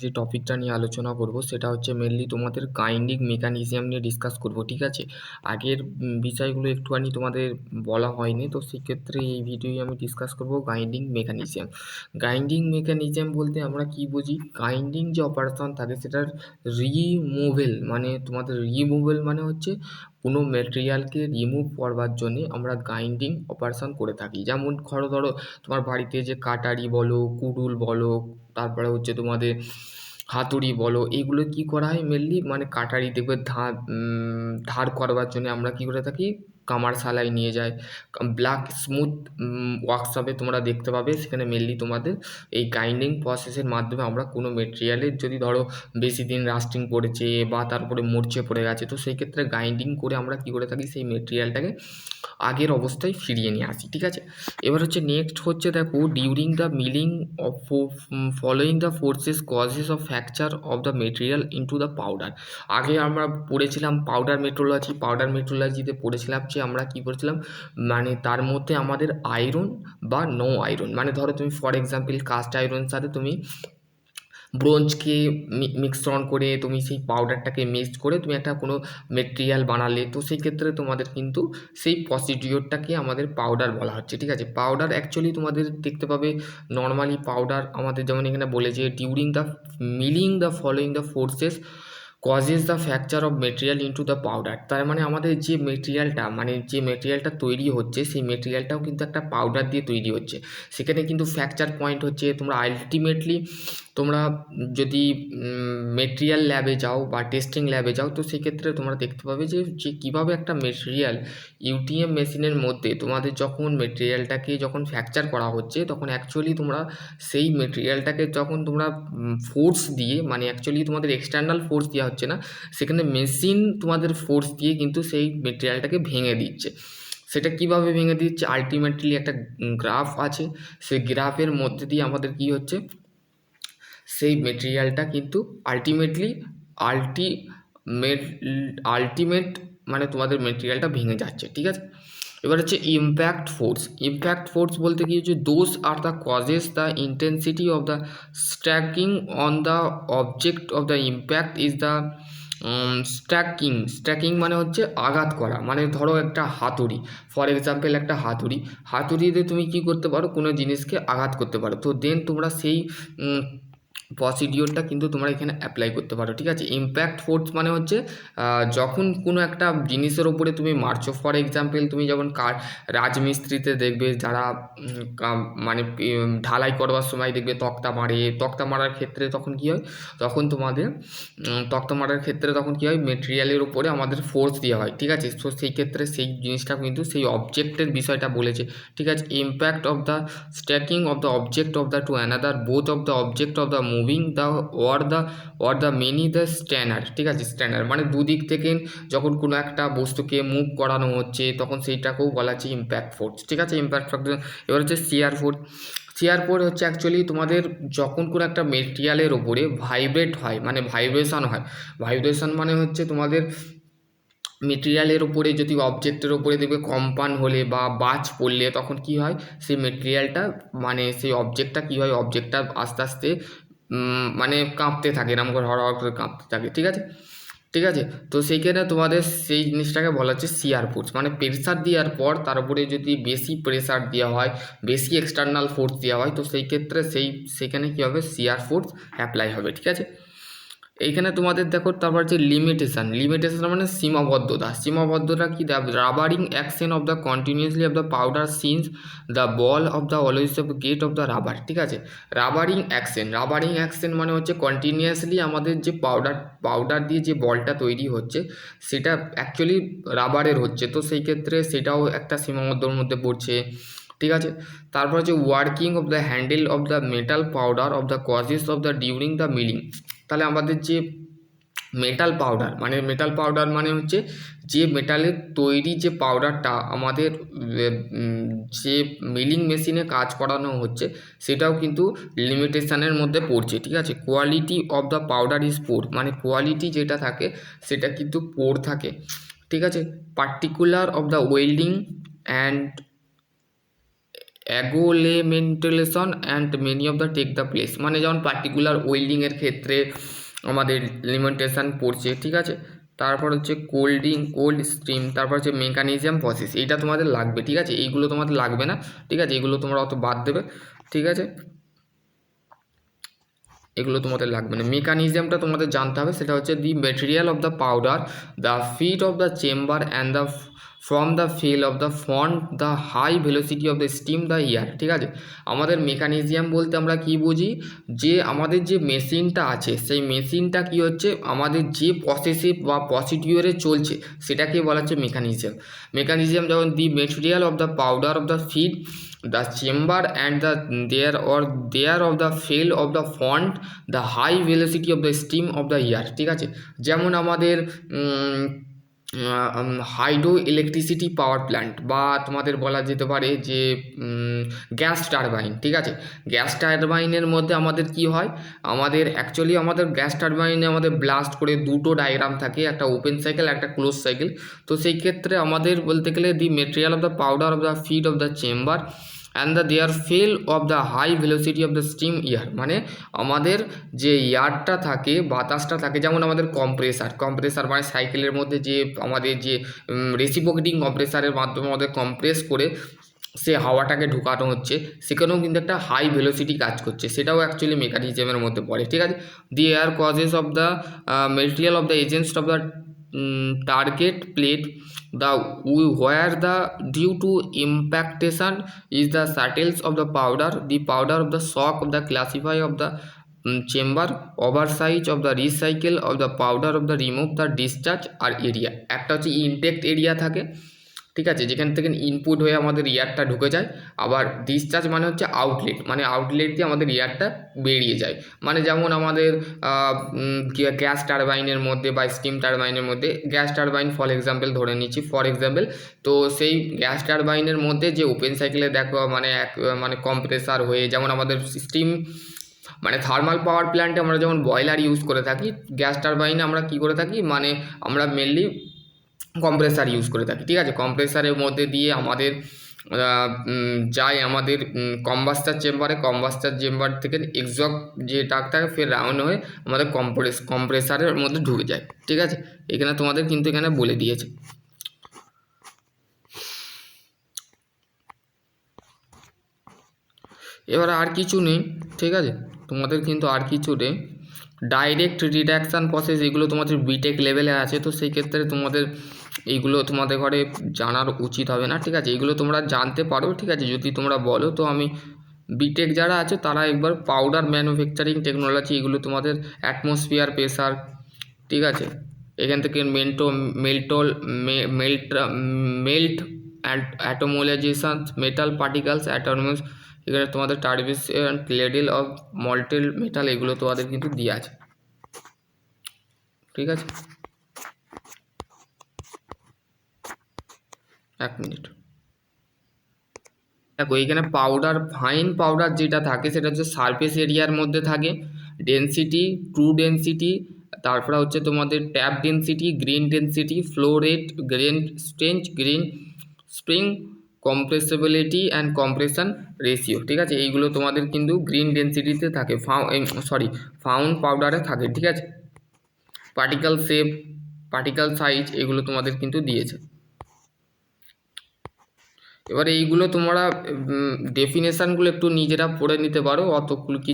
যে টপিকটা নিয়ে আলোচনা করব সেটা হচ্ছে মেনলি তোমাদের গাইন্ডিং মেকানিজম নিয়ে ডিসকাস করব, ঠিক আছে। আগের বিষয়গুলো একটুখানি তোমাদের বলা হয়নি, তো সেক্ষেত্রে এই ভিডিওই আমি ডিসকাস করব গাইন্ডিং মেকানিজম। গাইন্ডিং মেকানিজম বলতে আমরা কি বুঝি? গাইন্ডিং যে অপারেশন থাকে সেটার রিমুভেল, মানে তোমাদের রিমুভেল মানে হচ্ছে কোনো ম্যাটেরিয়ালকে রিমুভ করবার জন্যে আমরা গাইন্ডিং অপারেশন করে থাকি। যেমন ধরো তোমার বাড়িতে যে কাটারি বলো, কুডুল বলো, তারপরে হচ্ছে তোমাদের হাতুড়ি বলো, এইগুলো কি করা হয় মেনলি, মানে কাটারি দেখবে ধার করবার জন্য আমরা কি করে থাকি, কামারশালায় নিয়ে যায়। ব্ল্যাক স্মুথ ওয়ার্কশপে তোমরা দেখতে পাবে, সেখানে মেনলি তোমাদের এই গাইন্ডিং প্রসেসের মাধ্যমে আমরা কোনো মেটেরিয়ালের যদি ধরো বেশি দিন লাস্টিং পড়েছে বা তারপরে মরচে পড়ে গেছে, তো সেই ক্ষেত্রে গাইন্ডিং করে আমরা কি করে থাকি, সেই মেটেরিয়ালটাকে আগের অবস্থায় ফিরিয়ে নিয়ে আসি, ঠিক আছে। এবার হচ্ছে নেক্সট হচ্ছে দেখো, during the milling of following the forces causes of fracture of the material into the powder. আগে আমরা পড়েছিলাম পাউডার মেট্রোলজিতে পড়েছিলাম যে আমরা কি করেছিলাম, মানে তার মধ্যে আমাদের আয়রন বা নো আয়রন, মানে ধরো তুমি ফর এক্সাম্পল কাস্ট আয়রন সাথে তুমি ব্রোঞ্জকে মিশ্রণ করে তুমি সেই পাউডারটাকে মিক্সড করে তুমি একটা কোনো মেটেরিয়াল বানালে, তো সেই ক্ষেত্রে তোমাদের কিন্তু সেই প্রসিডিওরটাকে আমাদের পাউডার বলা হচ্ছে, ঠিক আছে। পাউডার অ্যাকচুয়ালি তোমাদের দেখতে পাবে নর্মালি পাউডার আমাদের যেমন এখানে বলেছে during the milling the following the forces causes the fracture of material into the powder. তার মানে আমাদের যে মেটেরিয়ালটা, মানে যে মেটেরিয়ালটা তৈরি হচ্ছে সেই মেটেরিয়ালটাও কিন্তু একটা পাউডার দিয়ে তৈরি হচ্ছে। সেখানে কিন্তু ফ্র্যাকচার পয়েন্ট হচ্ছে তোমরা আলটিমেটলি তোমরা যদি মেটেরিয়াল ল্যাবে যাও বা টেস্টিং ল্যাবে যাও, তো সেক্ষেত্রে তোমরা দেখতে পাবে যে কীভাবে একটা মেটেরিয়াল ইউটিএম মেশিনের মধ্যে তোমাদের যখন মেটেরিয়ালটাকে যখন ফ্র্যাকচার করা হচ্ছে, তখন অ্যাকচুয়ালি তোমরা সেই মেটেরিয়ালটাকে যখন তোমরা ফোর্স দিয়ে, মানে অ্যাকচুয়ালি তোমাদের এক্সটার্নাল ফোর্স দেওয়া হচ্ছে না, সেখানে মেশিন তোমাদের ফোর্স দিয়ে কিন্তু সেই মেটেরিয়ালটাকে ভেঙে দিচ্ছে। সেটা কিভাবে ভেঙে দিচ্ছে, আলটিমেটলি একটা গ্রাফ আছে, সেই গ্রাফের মধ্যে দিয়ে আমাদের কি হচ্ছে, সেই মেটেরিয়ালটা কিন্তু আলটিমেটলি আলটিমেট আলটিমেট মানে তোমাদের মেটেরিয়ালটা ভেঙে যাচ্ছে, ঠিক আছে। এবার হচ্ছে ইম্প্যাক্ট ফোর্স বলতে কি হচ্ছে, those are the causes the intensity of the stacking on the object of the impact is the stacking মানে হচ্ছে আঘাত করা। মানে ধরো একটা হাতুড়ি, ফর এক্সাম্পল একটা হাতুড়িতে তুমি কি করতে পারো, কোনো জিনিসকে আঘাত করতে পারো, তো দেন তোমরা সেই প্রসিডিওরটা কিন্তু তোমরা এখানে অ্যাপ্লাই করতে পারো, ঠিক আছে। ইম্প্যাক্ট ফোর্স মানে হচ্ছে যখন কোনো একটা জিনিসের ওপরে তুমি মারছো, ফর এক্সাম্পল তুমি যেমন রাজমিস্ত্রিতে দেখবে যারা মানে ঢালাই করবার সময় দেখবে তক্তা মারার ক্ষেত্রে তখন কী হয়, তখন তোমাদের তক্তা মারার ক্ষেত্রে তখন কী হয়, মেটেরিয়ালের উপরে আমাদের ফোর্স দেওয়া হয়, ঠিক আছে। তো সেই ক্ষেত্রে সেই জিনিসটা কিন্তু সেই অবজেক্টের বিষয়টা বলেছে, ঠিক আছে। Impact of the stacking of the object of the to another both of the object of the moving the or the many the stainer, ঠিক আছে। স্ট্যানার মানে দুদিক থেকে যখন কোনো একটা বস্তুকে মুভ করানো হচ্ছে, তখন সেইটাকেও বলা হচ্ছে ইম্প্যাক্ট ফোর্স, ঠিক আছে। Impact force. এবার হচ্ছে শিয়ার ফোর্স হচ্ছে অ্যাকচুয়ালি তোমাদের যখন কোনো একটা মেটেরিয়ালের ওপরে ভাইব্রেট হয়, মানে ভাইব্রেশন হয়। ভাইব্রেশন মানে হচ্ছে তোমাদের মেটেরিয়ালের ওপরে যদি অবজেক্টের ওপরে দেখবে কম্পান হলে বা বাজ পড়লে তখন কি হয়, সেই মেটেরিয়ালটা মানে সেই অবজেক্টটা কী হয়, অবজেক্টটা আস্তে আস্তে মানে কাঁপতে থাকে, এরকম করে হড় করে কাঁপতে থাকে, ঠিক আছে। ঠিক আছে, তো সেইখানে তোমাদের সেই জিনিসটাকে বলা হচ্ছে শিয়ার ফোর্স। মানে প্রেসার দেওয়ার পর তার উপরে যদি বেশি প্রেসার দেওয়া হয়, বেশি এক্সটার্নাল ফোর্স দেওয়া হয়, তো সেই ক্ষেত্রে সেইখানে কী হবে, শিয়ার ফোর্স অ্যাপ্লাই হবে, ঠিক আছে। এইখানে তোমাদের দেখো তারপর হচ্ছে লিমিটেশন মানে সীমাবদ্ধতা কি, rubbing action of the continuously of the powder since the ball of the always of get of the rubber, ঠিক আছে। রাবারিং অ্যাকশন মানে হচ্ছে কন্টিনিউয়াসলি আমাদের যে পাউডার দিয়ে যে বলটা তৈরি হচ্ছে সেটা অ্যাকচুয়ালি রাবারের হচ্ছে, তো সেই ক্ষেত্রে সেটাও একটা সীমাবদ্ধর মধ্যে পড়ছে, ঠিক আছে। তারপর হচ্ছে working of the handle of the metal powder of the causes of the during the milling. তাহলে আমাদের যে মেটাল পাউডার মানে হচ্ছে যে মেটালের তৈরি যে পাউডারটা আমাদের যে মিলিং মেশিনে কাজ করানো হচ্ছে সেটাও কিন্তু লিমিটেশনের মধ্যে পড়ছে, ঠিক আছে। Quality of the powder is poor, মানে কোয়ালিটি যেটা থাকে সেটা কিন্তু পোর থাকে, ঠিক আছে। Particular of the welding and agglomeration and many of the take the place, মানে যেমন পার্টিকুলার ওয়েল্ডিংয়ের ক্ষেত্রে আমাদের লিমিটেশন পড়ছে, ঠিক আছে। তারপর হচ্ছে কোল্ড স্ট্রিম, তারপর হচ্ছে মেকানিজম প্রসেস, এইটা তোমাদের লাগবে, ঠিক আছে। এইগুলো তোমাদের লাগবে না, ঠিক আছে, এগুলো তোমরা অত বাদ দেবে, ঠিক আছে, এগুলো তোমাদের লাগবে না। মেকানিজমটা তোমাদের জানতে হবে, সেটা হচ্ছে the material of the powder, the feed of the chamber and the from the fall of the font, the high velocity of the steam, the air, ঠিক আছে। আমাদের মেকানিজম বলতে আমরা কি বুঝি, যে আমাদের যে মেশিনটা আছে সেই মেশিনটা কি হচ্ছে আমাদের যে প্রসেসে বা প্রসিডিওরে চলছে সেটাকে বলা হচ্ছে মেকানিজম। মেকানিজম যেমন দি material of the powder of the feed the chamber and the there of the fail of the font, the high velocity of the steam of the air, ঠিক আছে। যেমন আমাদের হাইড্রো ইলেকট্রিসিটি পাওয়ার প্ল্যান্ট, বা তোমাদের বলা যেতে পারে যে গ্যাস টারবাইন, ঠিক আছে। গ্যাস টারবাইনের মধ্যে আমাদের কি হয়, আমাদের অ্যাকচুয়ালি আমাদের গ্যাস টারবাইনে আমাদের ব্লাস্ট করে দুটো ডায়াগ্রাম থাকে, একটা ওপেন সাইকেল একটা ক্লোজ সাইকেল। তো সেই ক্ষেত্রে আমাদের বলতে গেলে the material of the powder of the feed of the chamber and the there fall of the high velocity of the steam air, মানে আমাদের যে এয়ারটা থাকে বাতাসটা থাকে, যেমন আমাদের কম্প্রেসার মানে সাইকেলের মধ্যে যে আমাদের যে রেসিপ্রোকেটিং কম্প্রেসারের মাধ্যমে আমাদের কম্প্রেস করে সে হাওয়াটাকে ঢোকানো হচ্ছে, সেখানেও কিন্তু একটা হাই ভেলোসিটি কাজ করছে, সেটাও অ্যাকচুয়ালি মেকানিজমের মধ্যে পড়ে, ঠিক আছে। The air causes of the material of the agents of the target plate, the where the due to impactation is the settles of the powder of the shock of the classify of the chamber, oversize of the recycle of the powder of the remove the discharge আর area. একটা হচ্ছে intact area থাকে, ঠিক আছে, যেখান থেকে input হয়ে আমাদের এয়ারটা ঢুকে যায়। আবার ডিসচার্জ মানে হচ্ছে আউটলেট, মানে আউটলেট দিয়ে আমাদের এয়ারটা বেরিয়ে যায়, মানে যেমন আমাদের গ্যাস টারবাইনের মধ্যে বা স্টিম টারবাইনের মধ্যে, গ্যাস টারবাইন ফর এক্সাম্পল ধরে নিচ্ছি, তো সেই গ্যাস টারবাইনের মধ্যে যে ওপেন সাইকেলে দেখো মানে কম্প্রেসার হয়ে, যেমন আমাদের স্টিম মানে থার্মাল পাওয়ার প্ল্যান্টে আমরা যেমন বয়লার ইউজ করে থাকি, গ্যাস টারবাইনে আমরা কি করে থাকি, মানে আমরা মেনলি কম্প্রেসার ইউজ করে থাকি, ঠিক আছে। কম্প্রেসারের মধ্যে দিয়ে আমাদের যায় আমাদের কম্বাস্টার চেম্বার থেকে এক্সস্ট যে ডাক থাকে ফের রাউন্ড হয়ে আমাদের কম্প্রেসারের মধ্যে ঢুকে যায়, ঠিক আছে। এখানে তোমাদের কিন্তু এখানে বলে দিয়েছে। এবার আর কিছু নেই, ঠিক আছে, তোমাদের কিন্তু আর কিছু নেই। ডাইরেক্ট রিডাকশান প্রসেস, এগুলো তোমাদের বিটেক লেভেলে আছে, তো সেই ক্ষেত্রে তোমাদের এইগুলো তোমাদের ঘরে জানার উচিত হবে না, ঠিক আছে। এগুলো তোমরা জানতে পারো, ঠিক আছে, যদি তোমরা বলো। তো আমি বিটেক যারা আছে তারা একবার পাউডার ম্যানুফ্যাকচারিং টেকনোলজি, এগুলো তোমাদের অ্যাটমসফিয়ার প্রেসার, ঠিক আছে, এখান থেকে মেল্ট অ্যাটোমোলাইজেশন, মেটাল পার্টিকেলস অ্যাটমস, এখানে তোমাদের টার্বিশন লেডেল অফ মল্টেল মেটাল, এগুলো তোমাদের কিন্তু দিয়ে আছে, ঠিক আছে। এক মিনিট, দেখো এইখানে পাউডার, ফাইন পাউডার যেটা থাকে সেটা হচ্ছে সারফেস এরিয়ার মধ্যে থাকে, ডেনসিটি, ট্রু ডেনসিটি, তারপরে হচ্ছে তোমাদের tap density, grain density, flow rate, grain strength, grain spring, compressibility and compression ratio, ঠিক আছে। এইগুলো তোমাদের কিন্তু গ্রিন ডেনসিটিতে থাকে, ফাউন্ড পাউডারে থাকে, ঠিক আছে। পার্টিকেল শেপ, পার্টিকেল সাইজ, এগুলো তোমাদের কিন্তু দিয়েছে। এবারে এইগুলো তোমরা ডেফিনেশানগুলো একটু নিজেরা পড়ে নিতে পারো, অতগুলো কি